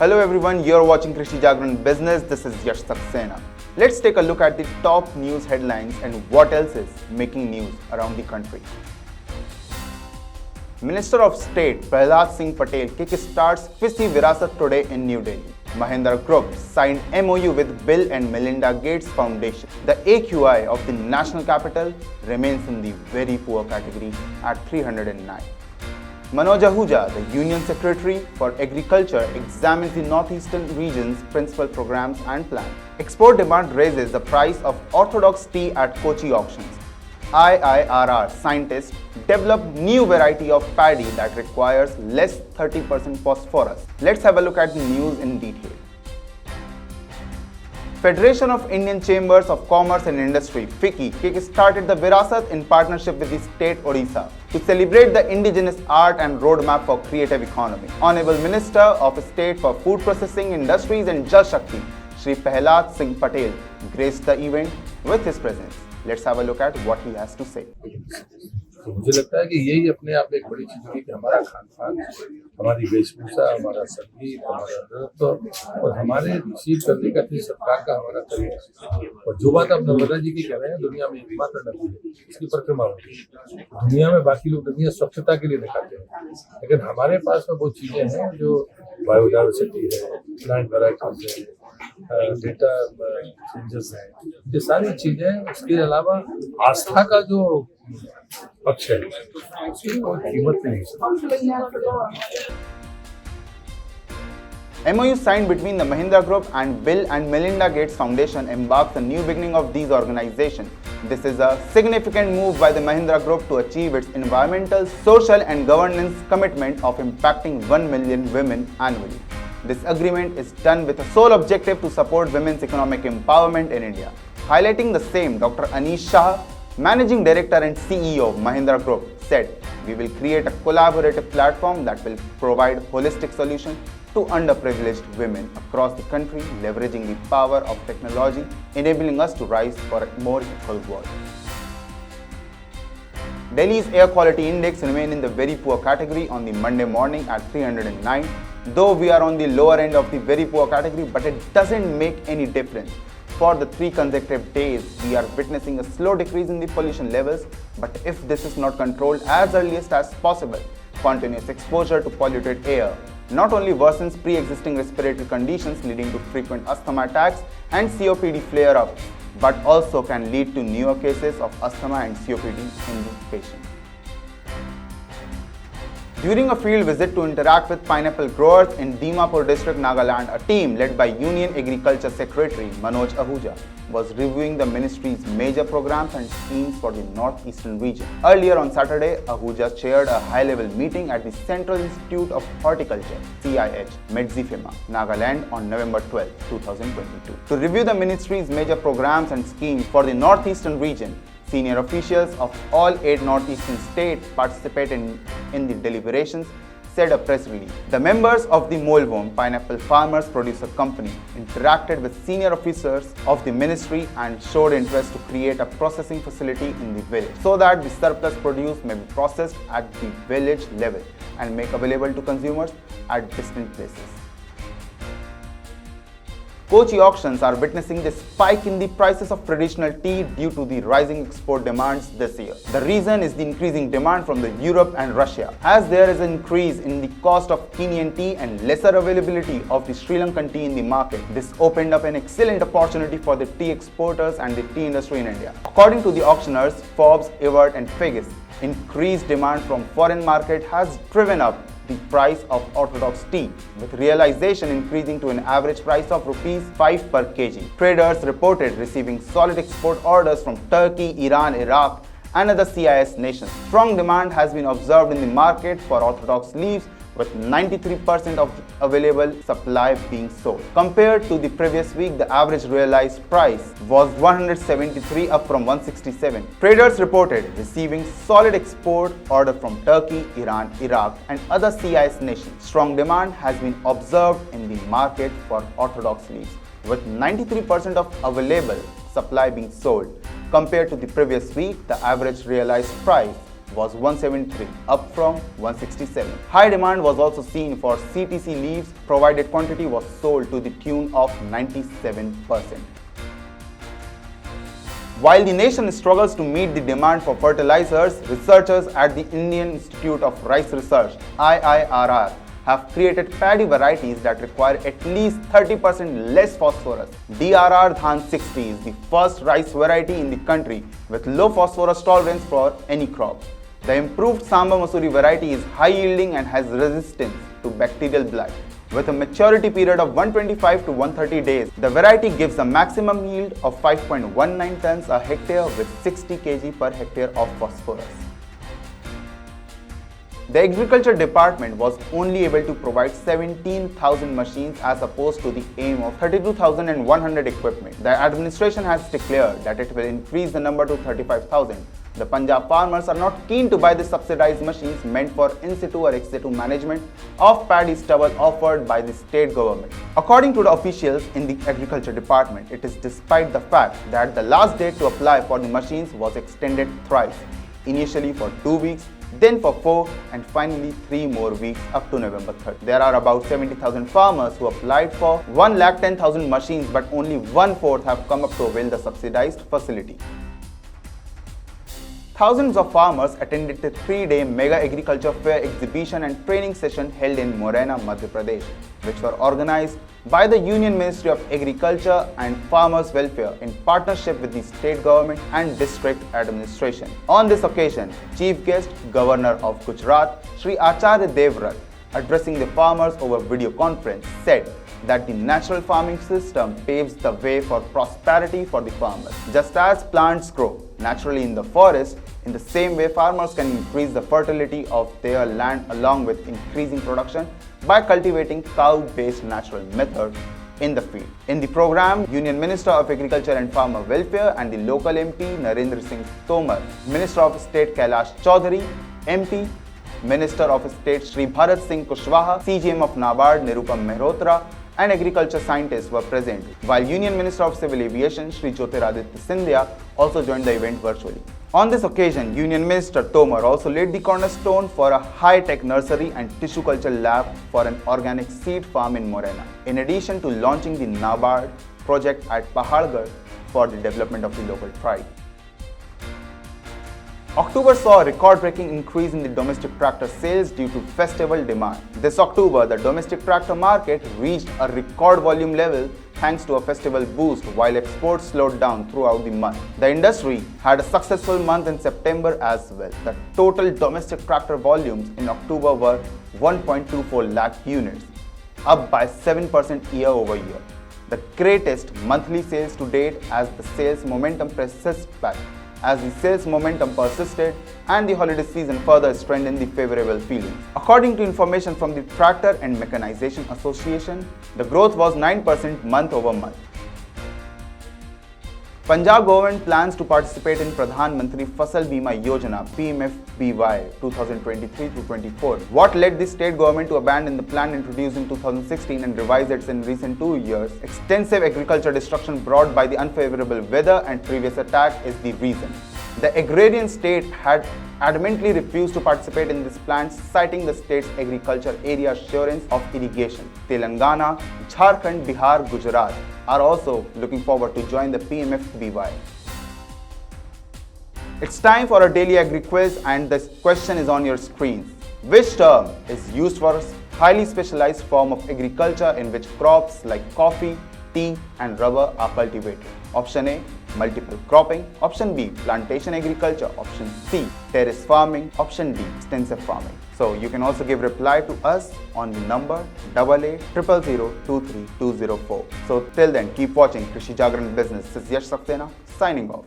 Hello everyone, you're watching Krishi Jagran Business. This is Yash Saxena. Let's take a look at the top news headlines and what else is making news around the country. Minister of State Prahlad Patel kickstarts FICCI Virasat today in New Delhi. Mahindra Group signed MoU with Bill and Melinda Gates Foundation. The AQI of the national capital remains in the very poor category at 309. Manoj Ahuja, the Union Secretary for Agriculture, examines the northeastern region's principal programs and plans. Export demand raises the price of orthodox tea at Kochi Auctions. IIRR scientists develop new variety of paddy that requires less 30% phosphorus. Let's have a look at the news in detail. Federation of Indian Chambers of Commerce and Industry FICCI kick-started the Virasat in partnership with the state Odisha to celebrate the indigenous art and roadmap for creative economy. Honorable Minister of State for Food Processing Industries and Jal Shakti, Shri Prahlad Patel, graced the event with his presence. Let's have a look at what he has to say. तो मुझे लगता है कि यही अपने आप में एक बड़ी चीज है कि हमारा खान पान, हमारी वेशभूषा, हमारा संगीत, हमारा नृत्य और हमारे रिसीव करने का सरकार का हमारा तरीका। और जो बात आप नर्मदा जी की कह रहे हैं, दुनिया में एकमात्र नदी है, इसकी परिक्रमा होती है। दुनिया में बाकी लोग नदियां स्वच्छता के लिए दिखाते हैं, लेकिन हमारे पास में वो चीजें हैं जो बायोडाइवर्सिटी है, प्लांट वैरायटीज है, डेटा चेंजेस है, ये सारी चीजें। इसके अलावा आस्था का जो पक्ष है, उसकी कोई कीमत नहीं है। MoU signed between the Mahindra Group and Bill and Melinda Gates Foundation embarks a new beginning of these organizations. This is a significant move by the Mahindra Group to achieve its environmental, social and governance commitment of impacting 1 million women annually. This agreement is done with a sole objective to support women's economic empowerment in India. Highlighting the same, Dr. Anish Shah, Managing Director and CEO of Mahindra Group, said, "We will create a collaborative platform that will provide holistic solutions to underprivileged women across the country, leveraging the power of technology, enabling us to rise for a more equal world." Delhi's air quality index remained in the very poor category on the Monday morning at 309. Though we are on the lower end of the very poor category, but it doesn't make any difference. For the 3 consecutive days, we are witnessing a slow decrease in the pollution levels, but if this is not controlled as earliest as possible, continuous exposure to polluted air not only worsens pre-existing respiratory conditions leading to frequent asthma attacks and COPD flare-ups, but also can lead to newer cases of asthma and COPD in the patients. During a field visit to interact with pineapple growers in Dimapur district, Nagaland, a team led by Union Agriculture Secretary Manoj Ahuja was reviewing the ministry's major programs and schemes for the northeastern region. Earlier on Saturday, Ahuja chaired a high-level meeting at the Central Institute of Horticulture, CIH, Medzifema, Nagaland on November 12, 2022. To review the ministry's major programs and schemes for the northeastern region, senior officials of all 8 northeastern states participated in the deliberations, said a press release. The members of the MoU, Pineapple Farmers Producer Company, interacted with senior officers of the ministry and showed interest to create a processing facility in the village so that the surplus produce may be processed at the village level and make available to consumers at distant places. Kochi Auctions are witnessing the spike in the prices of traditional tea due to the rising export demands this year. The reason is the increasing demand from the Europe and Russia. As there is an increase in the cost of Kenyan tea and lesser availability of the Sri Lankan tea in the market, this opened up an excellent opportunity for the tea exporters and the tea industry in India. According to the auctioneers, Forbes, Evert and Figgis, increased demand from foreign market has driven up the price of orthodox tea, with realization increasing to an average price of rupees 5 per kg. Traders reported receiving solid export orders from Turkey, Iran, Iraq and other CIS nations. Strong demand has been observed in the market for orthodox leaves, with 93% of available supply being sold. Compared to the previous week, the average realized price was 173, up from 167. Traders reported receiving solid export order from Turkey, Iran, Iraq and other CIS nations. Strong demand has been observed in the market for orthodox leaves, with 93% of available supply being sold. Compared to the previous week, the average realized price was 173, up from 167. High demand was also seen for CTC leaves, provided quantity was sold to the tune of 97%. While the nation struggles to meet the demand for fertilizers, researchers at the Indian Institute of Rice Research (IIRR) have created paddy varieties that require at least 30% less phosphorus. DRR Dhan 60 is the first rice variety in the country with low phosphorus tolerance for any crop. The improved Samba Masuri variety is high yielding and has resistance to bacterial blight. With a maturity period of 125 to 130 days, the variety gives a maximum yield of 5.19 tons a hectare with 60 kg per hectare of phosphorus. The Agriculture Department was only able to provide 17,000 machines as opposed to the aim of 32,100 equipment. The administration has declared that it will increase the number to 35,000. The Punjab farmers are not keen to buy the subsidized machines meant for in situ or ex situ management of paddy stubble offered by the state government. According to the officials in the Agriculture Department, it is despite the fact that the last date to apply for the machines was extended thrice, initially for 2 weeks, then for 4 and finally 3 more weeks up to November 3rd. There are about 70,000 farmers who applied for 110,000 machines, but only 1/4 have come up to avail the subsidized facility. Thousands of farmers attended the 3-day mega agriculture fair exhibition and training session held in Morena, Madhya Pradesh, which were organized by the Union Ministry of Agriculture and Farmers Welfare in partnership with the state government and district administration. On this occasion, chief guest, Governor of Gujarat, Shri Acharya Devrat, addressing the farmers over video conference, said that the natural farming system paves the way for prosperity for the farmers. Just as plants grow naturally in the forest, in the same way farmers can increase the fertility of their land along with increasing production by cultivating cow-based natural methods in the field. In the program, Union Minister of Agriculture and Farmer Welfare and the local MP Narendra Singh Tomar, Minister of State Kailash Chaudhary, MP, Minister of State Shri Bharat Singh Kushwaha, CGM of NABARD Nirupam Mehrotra, and agriculture scientists were present, while Union Minister of Civil Aviation Shri Jyotiraditya Scindia also joined the event virtually. On this occasion, Union Minister Tomar also laid the cornerstone for a high-tech nursery and tissue culture lab for an organic seed farm in Morena, in addition to launching the NABARD project at Pahargarh for the development of the local tribe. October saw a record-breaking increase in the domestic tractor sales due to festival demand. This October, the domestic tractor market reached a record volume level thanks to a festival boost, while exports slowed down throughout the month. The industry had a successful month in September as well. The total domestic tractor volumes in October were 1.24 lakh units, up by 7% year-over-year. The greatest monthly sales to date as the sales momentum persisted and the holiday season further strengthened the favorable feelings. According to information from the Tractor and Mechanization Association, the growth was 9% month over month. Punjab government plans to participate in Pradhan Mantri Fasal Bima Yojana PMFBY 2023-24. What led the state government to abandon the plan introduced in 2016 and revise it in recent 2 years? Extensive agriculture destruction brought by the unfavorable weather and previous attack is the reason. The agrarian state had adamantly refused to participate in this plan, citing the state's agriculture area assurance of irrigation. Telangana, Jharkhand, Bihar, Gujarat are also looking forward to join the PMFBY. It's time for a daily agri quiz, and this question is on your screens. Which term is used for a highly specialized form of agriculture in which crops like coffee, tea and rubber are cultivated? Option A, multiple cropping. Option B, plantation agriculture. Option C, terrace farming. Option D, extensive farming. So you can also give reply to us on the number 8800023204. So till then, keep watching Krishi Jagran Business. This is Yash Saxena signing off.